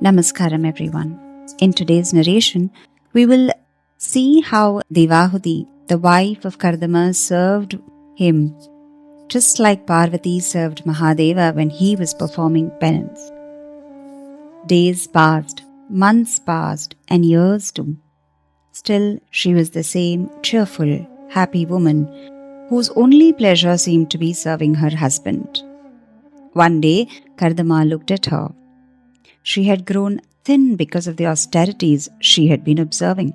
Namaskaram, everyone. In today's narration, we will see how Devahuti, the wife of Kardama, served him just like Parvati served Mahadeva when he was performing penance. Days passed, months passed, and years too. Still, she was the same cheerful, happy woman whose only pleasure seemed to be serving her husband. One day, Kardama looked at her. She had grown thin because of the austerities she had been observing.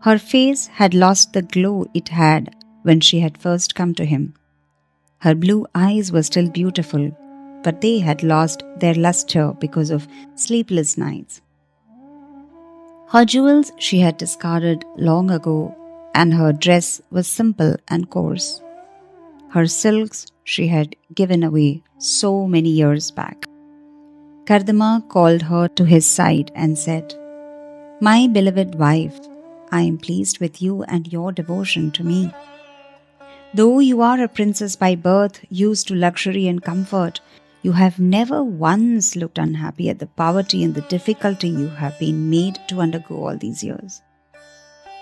Her face had lost the glow it had when she had first come to him. Her blue eyes were still beautiful, but they had lost their luster because of sleepless nights. Her jewels she had discarded long ago, and her dress was simple and coarse. Her silks she had given away so many years back. Kardama called her to his side and said, "My beloved wife, I am pleased with you and your devotion to me. Though you are a princess by birth, used to luxury and comfort, you have never once looked unhappy at the poverty and the difficulty you have been made to undergo all these years.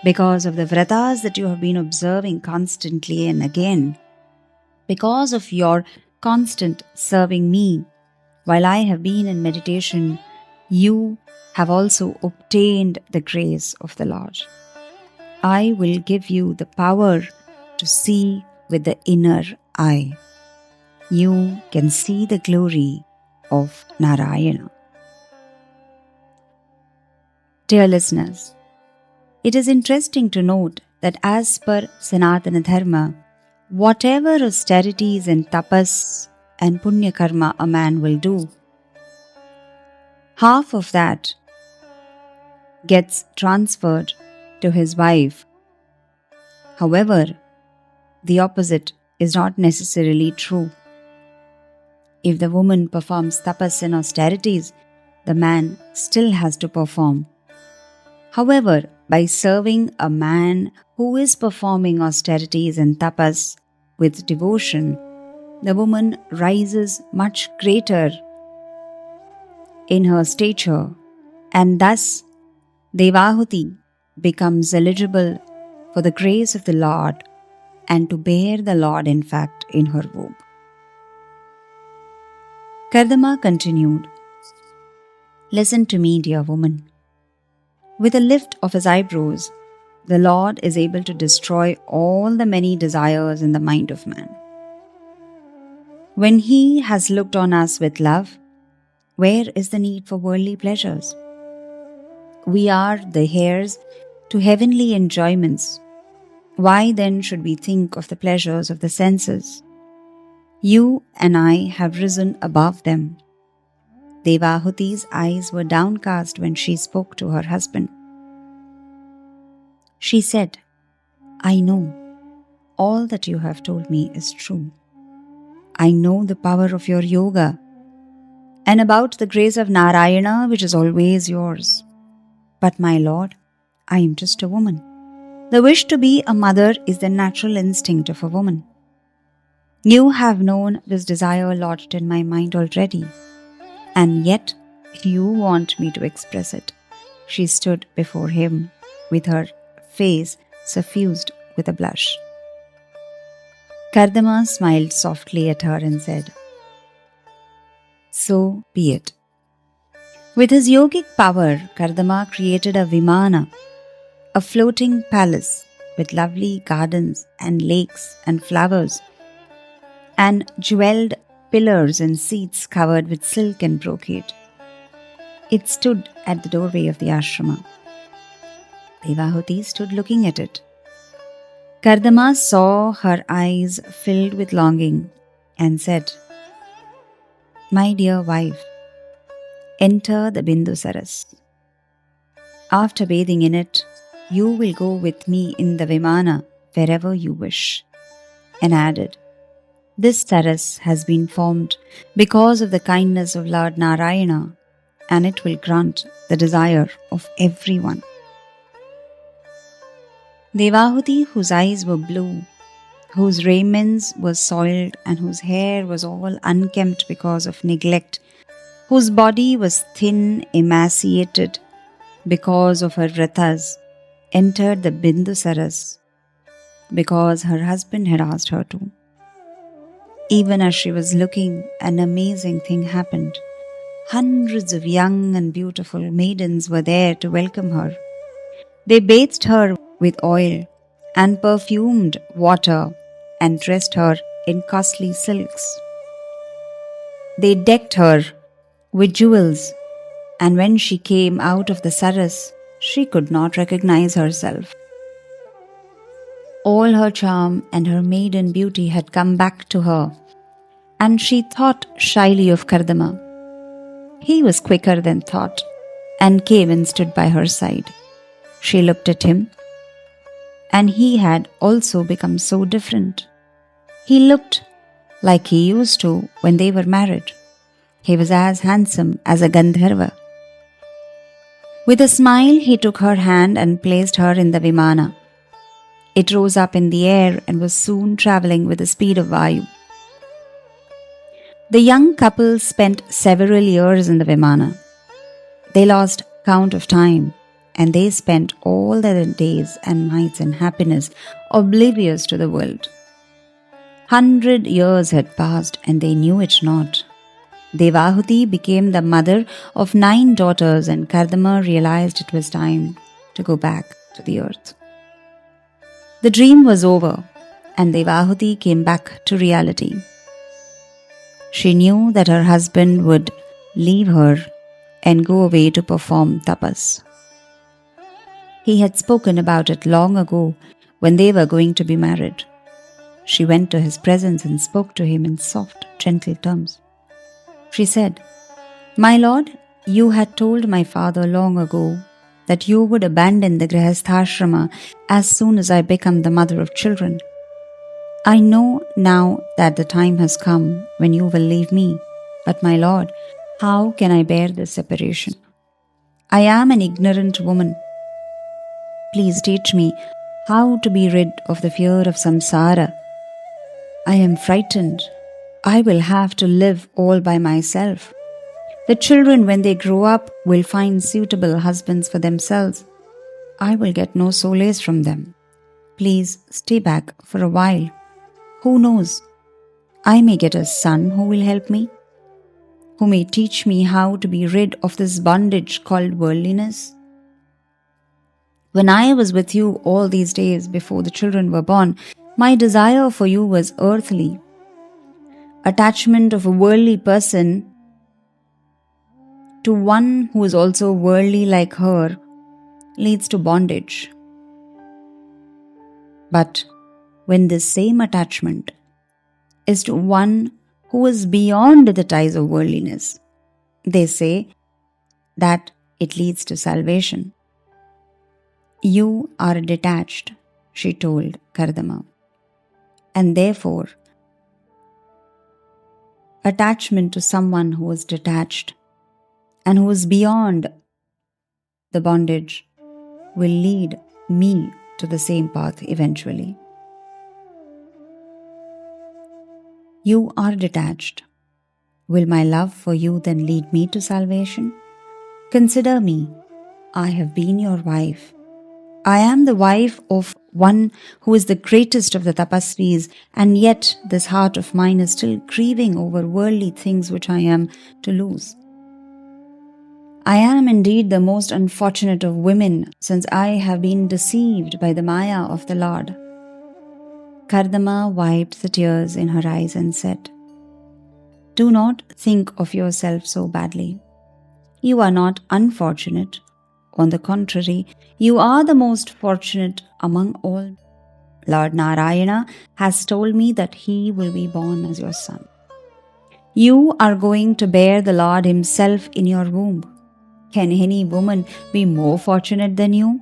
Because of the vratas that you have been observing constantly and again, because of your constant serving me, while I have been in meditation, you have also obtained the grace of the Lord. I will give you the power to see with the inner eye. You can see the glory of Narayana." Dear listeners, it is interesting to note that as per Sanatana Dharma, whatever austerities and tapas and punya karma a man will do, half of that gets transferred to his wife. However, the opposite is not necessarily true. If the woman performs tapas and austerities, the man still has to perform. However, by serving a man who is performing austerities and tapas with devotion, the woman rises much greater in her stature, and thus Devahuti becomes eligible for the grace of the Lord and to bear the Lord, in fact, in her womb. Kardama continued, "Listen to me, dear woman. With a lift of his eyebrows, the Lord is able to destroy all the many desires in the mind of man. When he has looked on us with love, where is the need for worldly pleasures? We are the heirs to heavenly enjoyments. Why then should we think of the pleasures of the senses? You and I have risen above them." Devahuti's eyes were downcast when she spoke to her husband. She said, "I know all that you have told me is true. I know the power of your yoga and about the grace of Narayana, which is always yours. But my Lord, I am just a woman. The wish to be a mother is the natural instinct of a woman. You have known this desire lodged in my mind already, and yet you want me to express it." She stood before him with her face suffused with a blush. Kardama smiled softly at her and said, "So be it." With his yogic power, Kardama created a Vimana, a floating palace with lovely gardens and lakes and flowers, and jeweled pillars and seats covered with silk and brocade. It stood at the doorway of the ashrama. Devahuti stood looking at it. Kardama saw her eyes filled with longing and said, "My dear wife, enter the Bindu Saras. After bathing in it, you will go with me in the Vimana wherever you wish," and added, "This Saras has been formed because of the kindness of Lord Narayana, and it will grant the desire of everyone." Devahuti, whose eyes were blue, whose raiments were soiled, and whose hair was all unkempt because of neglect, whose body was thin, emaciated because of her vratas, entered the Bindusaras because her husband had asked her to. Even as she was looking, an amazing thing happened. Hundreds of young and beautiful maidens were there to welcome her. They bathed her with oil and perfumed water and dressed her in costly silks. They decked her with jewels, and when she came out of the saras, she could not recognize herself. All her charm and her maiden beauty had come back to her, and she thought shyly of Kardama. He was quicker than thought, and came and stood by her side. She looked at him, and he had also become so different. He looked like he used to when they were married. He was as handsome as a Gandharva. With a smile, he took her hand and placed her in the Vimana. It rose up in the air and was soon travelling with the speed of Vayu. The young couple spent several years in the Vimana. They lost count of time, and they spent all their days and nights in happiness, oblivious to the world. 100 years had passed, and they knew it not. Devahuti became the mother of 9 daughters, and Kardama realized it was time to go back to the earth. The dream was over, and Devahuti came back to reality. She knew that her husband would leave her and go away to perform tapas. He had spoken about it long ago when they were going to be married. She went to his presence and spoke to him in soft, gentle terms. She said, "My lord, you had told my father long ago that you would abandon the grihasthrama as soon as I become the mother of children. I know now that the time has come when you will leave me, but my lord, how can I bear this separation? I am an ignorant woman. Please teach me how to be rid of the fear of samsara. I am frightened. I will have to live all by myself. The children, when they grow up, will find suitable husbands for themselves. I will get no solace from them. Please stay back for a while. Who knows? I may get a son who will help me, who may teach me how to be rid of this bondage called worldliness. When I was with you all these days before the children were born, my desire for you was earthly. Attachment of a worldly person to one who is also worldly like her leads to bondage. But when this same attachment is to one who is beyond the ties of worldliness, they say that it leads to salvation. You are detached, she told Kardama, and therefore attachment to someone who is detached and who is beyond the bondage will lead me to the same path eventually. You are detached. Will my love for you then lead me to salvation? Consider me. I have been your wife. I am the wife of one who is the greatest of the tapasvis, and yet this heart of mine is still grieving over worldly things which I am to lose. I am indeed the most unfortunate of women, since I have been deceived by the Maya of the Lord. Kardama wiped the tears in her eyes and said, Do not think of yourself so badly. You are not unfortunate. On the contrary, you are the most fortunate among all. Lord Narayana has told me that he will be born as your son. You are going to bear the Lord himself in your womb. Can any woman be more fortunate than you?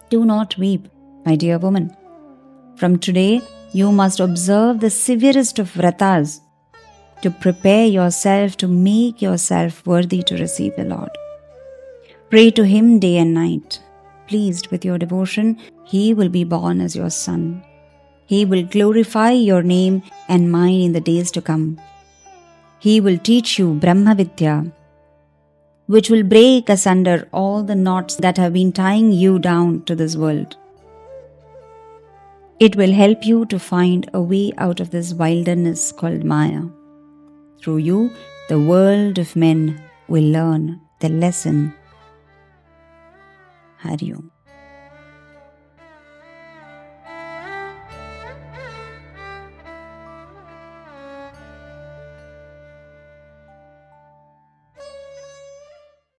Do not weep, my dear woman. From today, you must observe the severest of vratas to prepare yourself to make yourself worthy to receive the Lord. Pray to him day and night. Pleased with your devotion, he will be born as your son. He will glorify your name and mine in the days to come. He will teach you Brahma Vidya, which will break asunder all the knots that have been tying you down to this world. It will help you to find a way out of this wilderness called Maya. Through you, the world of men will learn the lesson. Hari Om.